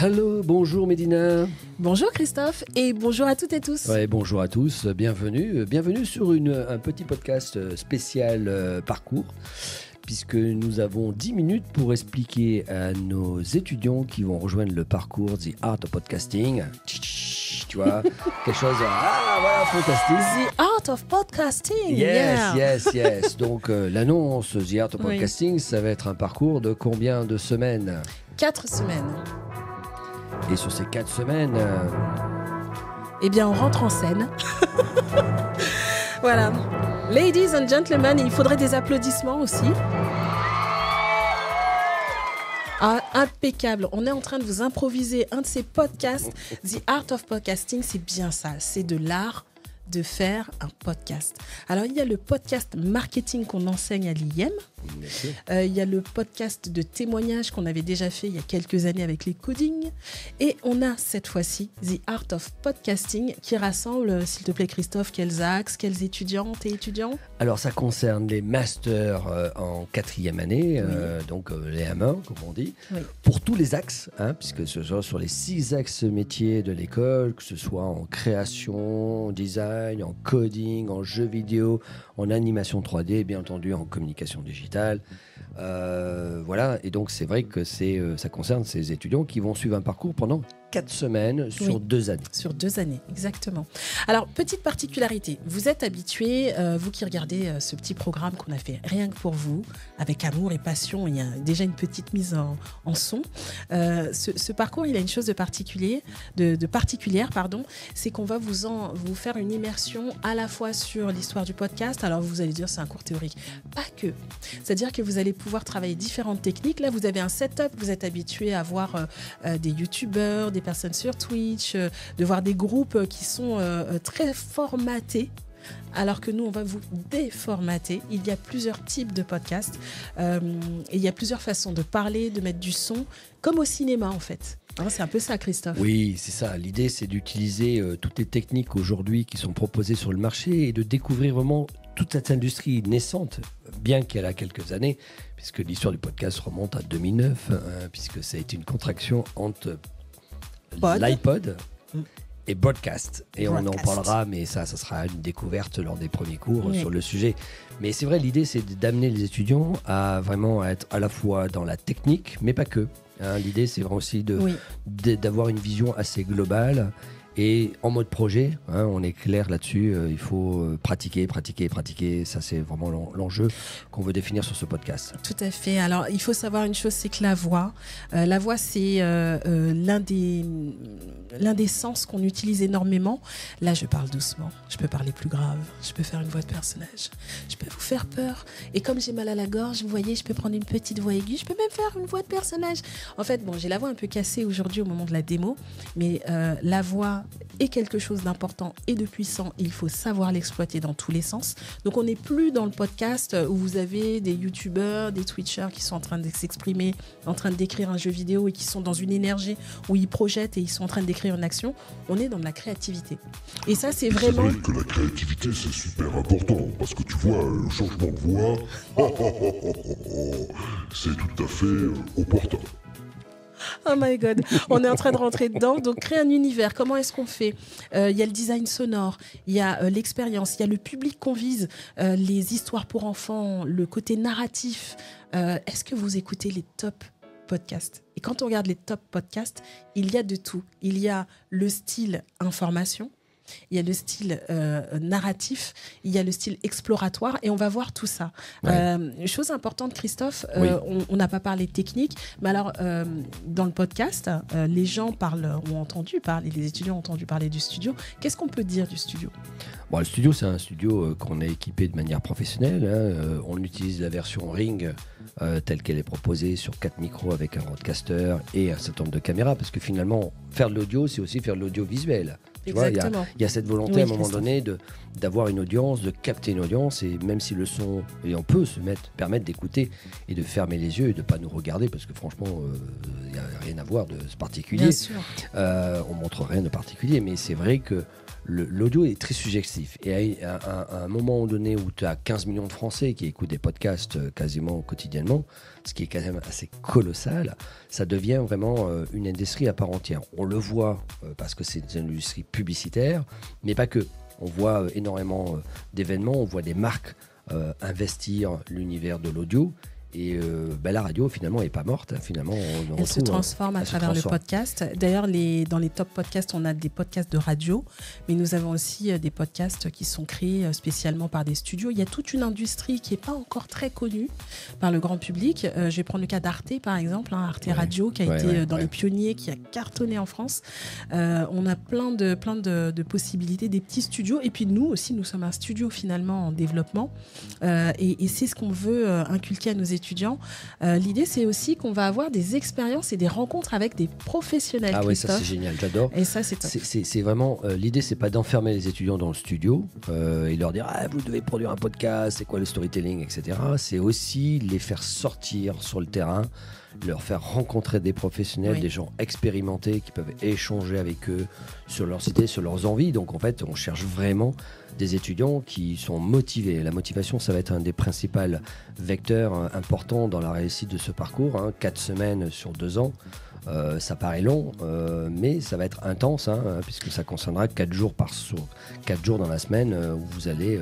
Hello, bonjour Médina. Bonjour Christophe et bonjour à toutes et tous. Ouais, bonjour à tous, bienvenue sur un petit podcast spécial parcours, puisque nous avons 10 minutes pour expliquer à nos étudiants qui vont rejoindre le parcours The Art of Podcasting. Tu vois, quelque chose, voilà, fantastique. The Art of Podcasting. Yes. Donc l'annonce The Art of Podcasting, ça va être un parcours de combien de semaines? 4 semaines. Et sur ces 4 semaines... Eh bien, on rentre en scène. Voilà. Ladies and gentlemen, il faudrait des applaudissements aussi. Ah, impeccable. On est en train de vous improviser un de ces podcasts. The Art of Podcasting, c'est bien ça. C'est de l'art de faire un podcast. Alors, il y a le podcast marketing qu'on enseigne à l'IM. Il y a le podcast de témoignages qu'on avait déjà fait il y a quelques années avec les codings. Et on a cette fois-ci The Art of Podcasting qui rassemble, s'il te plaît Christophe, quels axes, quelles étudiantes et étudiants? Alors, ça concerne les masters en 4e année, donc les M1, comme on dit, pour tous les axes, puisque ce soit sur les 6 axes métiers de l'école, que ce soit en création, en design, en coding, en jeux vidéo, en animation 3D, et bien entendu en communication digitale. Voilà, et donc c'est vrai que ça concerne ces étudiants qui vont suivre un parcours pendant 4 semaines sur 2 années. Sur 2 années, exactement. Alors, petite particularité, vous êtes habitués, vous qui regardez ce petit programme qu'on a fait rien que pour vous, avec amour et passion, il y a déjà une petite mise en son. Ce parcours, il a une chose de particulière, c'est qu'on va vous faire une immersion à la fois sur l'histoire du podcast. Alors, vous allez dire c'est un cours théorique. Pas que. C'est-à-dire que vous allez pouvoir travailler différentes techniques. Là, vous avez un setup, vous êtes habitués à voir des youtubeurs, des personnes sur Twitch, de voir des groupes qui sont très formatés, alors que nous, on va vous déformater. Il y a plusieurs types de podcasts et il y a plusieurs façons de parler, de mettre du son, comme au cinéma en fait. C'est un peu ça, Christophe. Oui, c'est ça. L'idée, c'est d'utiliser toutes les techniques aujourd'hui qui sont proposées sur le marché et de découvrir vraiment toute cette industrie naissante, bien qu'elle a quelques années, puisque l'histoire du podcast remonte à 2009, puisque ça a été une contraction entre l'iPod et broadcast. Et on en parlera, mais ça sera une découverte lors des premiers cours sur le sujet. Mais c'est vrai, l'idée, c'est d'amener les étudiants à vraiment être à la fois dans la technique, mais pas que. L'idée, c'est vraiment aussi d'avoir une vision assez globale. Et en mode projet, on est clair là-dessus, il faut pratiquer. Ça, c'est vraiment l'enjeu qu'on veut définir sur ce podcast. Tout à fait. Alors, il faut savoir une chose, c'est que la voix, c'est l'un des sens qu'on utilise énormément. Là, je parle doucement, je peux parler plus grave, je peux faire une voix de personnage, je peux vous faire peur. Et comme j'ai mal à la gorge, vous voyez, je peux prendre une petite voix aiguë, je peux même faire une voix de personnage. En fait, j'ai la voix un peu cassée aujourd'hui au moment de la démo, mais la voix est quelque chose d'important et de puissant. Il faut savoir l'exploiter dans tous les sens. Donc, on n'est plus dans le podcast où vous avez des youtubeurs, des twitchers qui sont en train de s'exprimer, en train de décrire un jeu vidéo et qui sont dans une énergie où ils projettent et ils sont en train de décrire une action. On est dans de la créativité. Et ça, c'est vraiment... C'est vrai que la créativité, c'est super important parce que tu vois, le changement de voix, c'est tout à fait opportun. Oh my God, on est en train de rentrer dedans. Donc, créer un univers, comment est-ce qu'on fait? Il y a le design sonore, il y a l'expérience, il y a le public qu'on vise, les histoires pour enfants, le côté narratif. Est-ce que vous écoutez les top podcasts? Et quand on regarde les top podcasts, il y a de tout. Il y a le style information, il y a le style narratif, il y a le style exploratoire et on va voir tout ça. Chose importante, Christophe, on n'a pas parlé technique, mais alors dans le podcast, les gens ont entendu parler, les étudiants ont entendu parler du studio. Qu'est-ce qu'on peut dire du studio? Le studio, c'est un studio qu'on a équipé de manière professionnelle. On utilise la version Ring telle qu'elle est proposée sur 4 micros avec un broadcaster et un certain nombre de caméras, parce que finalement, faire de l'audio, c'est aussi faire de l'audiovisuel. Tu vois, il y a cette volonté à un moment donné d'avoir une audience, de capter une audience, et même si le son, et on peut permettre d'écouter et de fermer les yeux et de ne pas nous regarder, parce que franchement, il n'y a rien à voir de particulier. Bien sûr. On montre rien de particulier, mais c'est vrai que l'audio est très subjectif. Et à un moment donné où tu as 15 millions de Français qui écoutent des podcasts quasiment quotidiennement, ce qui est quand même assez colossal, ça devient vraiment une industrie à part entière. On le voit parce que c'est une industrie publicitaire, mais pas que. On voit énormément d'événements, on voit des marques investir l'univers de l'audio. Et la radio, finalement, n'est pas morte. Finalement, elle se transforme à travers le podcast. D'ailleurs, dans les top podcasts, on a des podcasts de radio, mais nous avons aussi des podcasts qui sont créés spécialement par des studios. Il y a toute une industrie qui n'est pas encore très connue par le grand public. Je vais prendre le cas d'Arte, par exemple, Arte Radio, qui a été dans les pionniers, qui a cartonné en France. On a plein de possibilités, des petits studios. Et puis nous aussi, nous sommes un studio finalement en développement. Et c'est ce qu'on veut inculquer à nos étudiants. L'idée, c'est aussi qu'on va avoir des expériences et des rencontres avec des professionnels. Ah oui, ça c'est génial, j'adore. Et ça, c'est vraiment l'idée, c'est pas d'enfermer les étudiants dans le studio et leur dire vous devez produire un podcast, c'est quoi le storytelling, etc. C'est aussi les faire sortir sur le terrain, leur faire rencontrer des professionnels, des gens expérimentés qui peuvent échanger avec eux sur leurs idées, sur leurs envies. Donc en fait, on cherche vraiment des étudiants qui sont motivés. La motivation, ça va être un des principaux vecteurs importants dans la réussite de ce parcours. 4 semaines sur 2 ans, ça paraît long, mais ça va être intense, puisque ça concernera 4 jours 4 jours dans la semaine où vous allez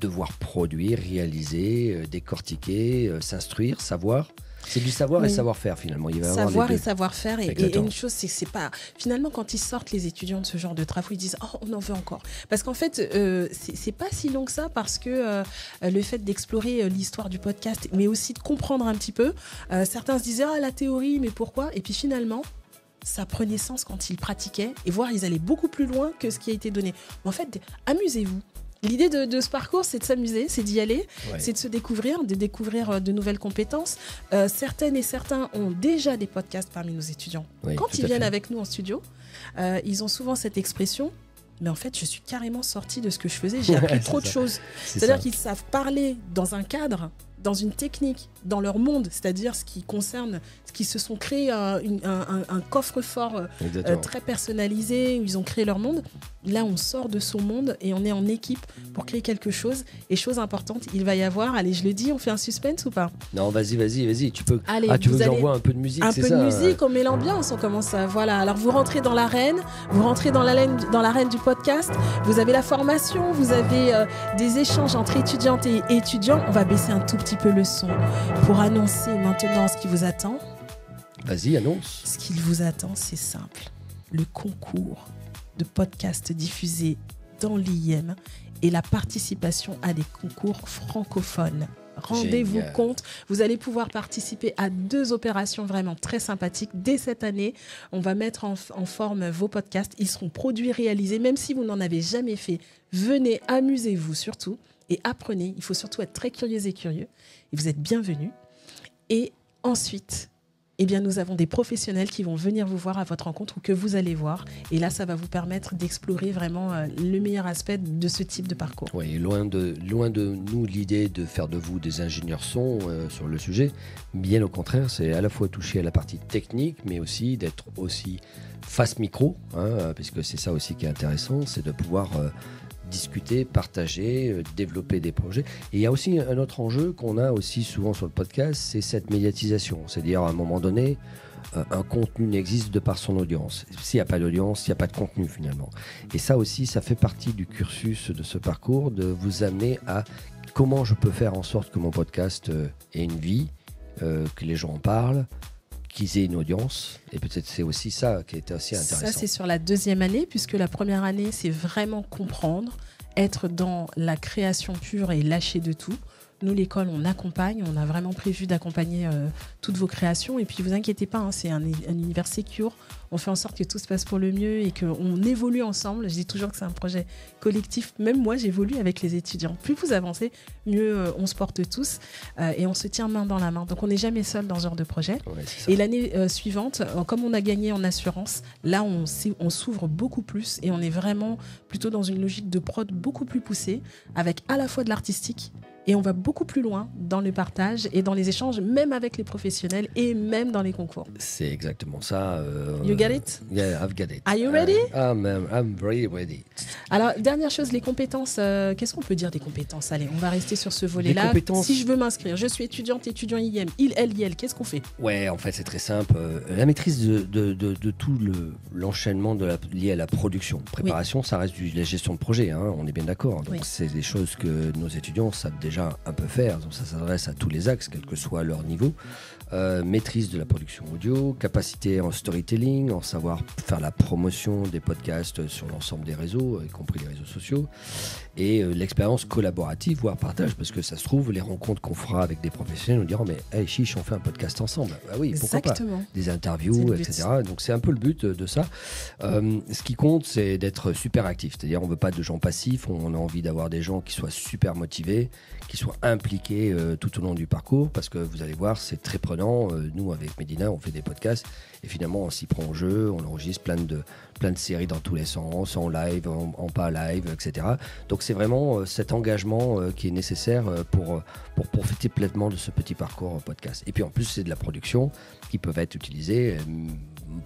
devoir produire, réaliser, décortiquer, s'instruire, savoir. C'est du savoir et savoir-faire finalement. Il va savoir et savoir-faire. Et une chose, c'est pas. Finalement, quand ils sortent, les étudiants de ce genre de travaux, ils disent on en veut encore. Parce qu'en fait, c'est pas si long que ça, parce que le fait d'explorer l'histoire du podcast, mais aussi de comprendre un petit peu, certains se disaient la théorie, mais pourquoi ? Et puis finalement, ça prenait sens quand ils pratiquaient, et voire ils allaient beaucoup plus loin que ce qui a été donné. En fait, amusez-vous. L'idée de ce parcours, c'est de s'amuser, c'est d'y aller, c'est de se découvrir, de nouvelles compétences. Certaines et certains ont déjà des podcasts parmi nos étudiants. Quand ils viennent avec nous en studio, ils ont souvent cette expression « mais en fait, je suis carrément sortie de ce que je faisais, j'ai appris trop de choses ». C'est-à-dire qu'ils savent parler dans un cadre, dans une technique, dans leur monde, c'est-à-dire ce qui concerne, ce qui se sont créés un coffre-fort très personnalisé, où ils ont créé leur monde. Là, on sort de son monde et on est en équipe pour créer quelque chose. Et chose importante, il va y avoir, allez, je le dis, on fait un suspense ou pas ? Non, vas-y, tu peux. Allez, tu veux que j'envoie un peu de musique, c'est ça ? Un peu de musique, on met l'ambiance, on commence à... Voilà, alors vous rentrez dans l'arène, vous rentrez dans l'arène du podcast, vous avez la formation, vous avez des échanges entre étudiantes et étudiants. On va baisser un tout petit peu le son pour annoncer maintenant ce qui vous attend. Vas-y, annonce. Ce qui vous attend, c'est simple. Le concours de podcasts diffusés dans l'IM et la participation à des concours francophones. Rendez-vous compte, vous allez pouvoir participer à 2 opérations vraiment très sympathiques. Dès cette année, on va mettre en forme vos podcasts. Ils seront produits, réalisés, même si vous n'en avez jamais fait. Venez, amusez-vous surtout et apprenez. Il faut surtout être très curieux et curieux. Et vous êtes bienvenus. Et ensuite... nous avons des professionnels qui vont venir vous voir à votre rencontre ou que vous allez voir. Et là, ça va vous permettre d'explorer vraiment le meilleur aspect de ce type de parcours. Oui, loin de nous l'idée de faire de vous des ingénieurs son sur le sujet. Bien au contraire, c'est à la fois toucher à la partie technique, mais aussi d'être aussi face micro, puisque c'est ça aussi qui est intéressant, c'est de pouvoir... discuter, partager, développer des projets. Et il y a aussi un autre enjeu qu'on a aussi souvent sur le podcast, c'est cette médiatisation. C'est-à-dire, à un moment donné, un contenu n'existe de par son audience. S'il n'y a pas d'audience, il n'y a pas de contenu finalement. Et ça aussi, ça fait partie du cursus de ce parcours, de vous amener à comment je peux faire en sorte que mon podcast ait une vie, que les gens en parlent, qu'ils aient une audience. Et peut-être c'est aussi ça qui est assez intéressant. Ça, c'est sur la 2e année, puisque la première année, c'est vraiment comprendre, être dans la création pure et lâcher de tout. Nous, l'école, on accompagne. On a vraiment prévu d'accompagner toutes vos créations. Et puis, vous inquiétez pas, c'est un univers secure. On fait en sorte que tout se passe pour le mieux et qu'on évolue ensemble. Je dis toujours que c'est un projet collectif. Même moi, j'évolue avec les étudiants. Plus vous avancez, mieux on se porte tous et on se tient main dans la main. Donc, on n'est jamais seul dans ce genre de projet. Ouais, et l'année suivante, comme on a gagné en assurance, là, on s'ouvre beaucoup plus et on est vraiment plutôt dans une logique de prod beaucoup plus poussée avec à la fois de l'artistique, Et on va beaucoup plus loin dans le partage et dans les échanges, même avec les professionnels et même dans les concours. C'est exactement ça. You get it? Yeah, I've got it. Are you ready? I'm very ready. Alors, dernière chose, les compétences. Qu'est-ce qu'on peut dire des compétences? Allez, on va rester sur ce volet-là. Les compétences- Si je veux m'inscrire, je suis étudiant IM, IL, qu'est-ce qu'on fait? Ouais, en fait, c'est très simple. La maîtrise de tout l'enchaînement lié à la production. Préparation, ça reste la gestion de projet, hein, on est bien d'accord. Donc, Oui. c'est des choses que nos étudiants savent déjà un peu faire. Donc, ça s'adresse à tous les axes, quel que soit leur niveau. Maîtrise de la production audio, capacité en storytelling, en savoir faire la promotion des podcasts sur l'ensemble des réseaux, y compris les réseaux sociaux, et l'expérience collaborative, voire partage, parce que ça se trouve, les rencontres qu'on fera avec des professionnels nous diront, mais hey, chiche, on fait un podcast ensemble. Bah oui, pourquoi pas. Exactement. Des C'est interviews, le but. etc. Donc c'est un peu le but de ça. Ce qui compte, c'est d'être super actif. C'est-à-dire, on veut pas de gens passifs, on a envie d'avoir des gens qui soient super motivés, qui soient impliqués tout au long du parcours, parce que vous allez voir, c'est très prenant. Nous, avec Medina, on fait des podcasts et finalement, on s'y prend au jeu, on enregistre plein de séries dans tous les sens, en live, en pas live, etc. Donc c'est vraiment cet engagement qui est nécessaire pour profiter pleinement de ce petit parcours podcast. Et puis en plus, c'est de la production qui peuvent être utilisées,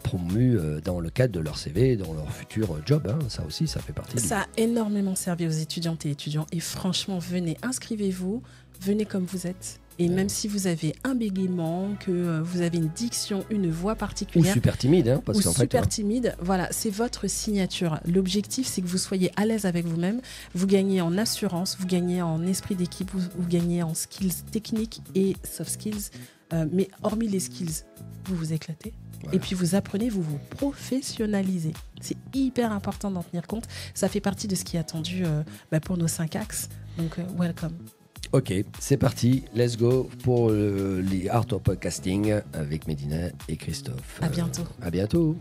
promues dans le cadre de leur CV, dans leur futur job. Hein. Ça aussi, ça fait partie. Ça a énormément servi aux étudiantes et étudiants. Et franchement, venez, inscrivez-vous, venez comme vous êtes. Et même si vous avez un bégaiement, que vous avez une diction, une voix Ou particulière, super timide, hein, parce ou qu'en super fait, timide, voilà, c'est votre signature. L'objectif, c'est que vous soyez à l'aise avec vous-même. Vous gagnez en assurance, vous gagnez en esprit d'équipe, vous gagnez en skills techniques et soft skills. Mais hormis les skills, vous vous éclatez. Voilà. Et puis vous apprenez, vous vous professionnalisez. C'est hyper important d'en tenir compte. Ça fait partie de ce qui est attendu pour nos 5 axes. Donc, welcome. Ok, c'est parti, let's go pour les Art of Podcasting avec Medina et Christophe. À bientôt. À bientôt.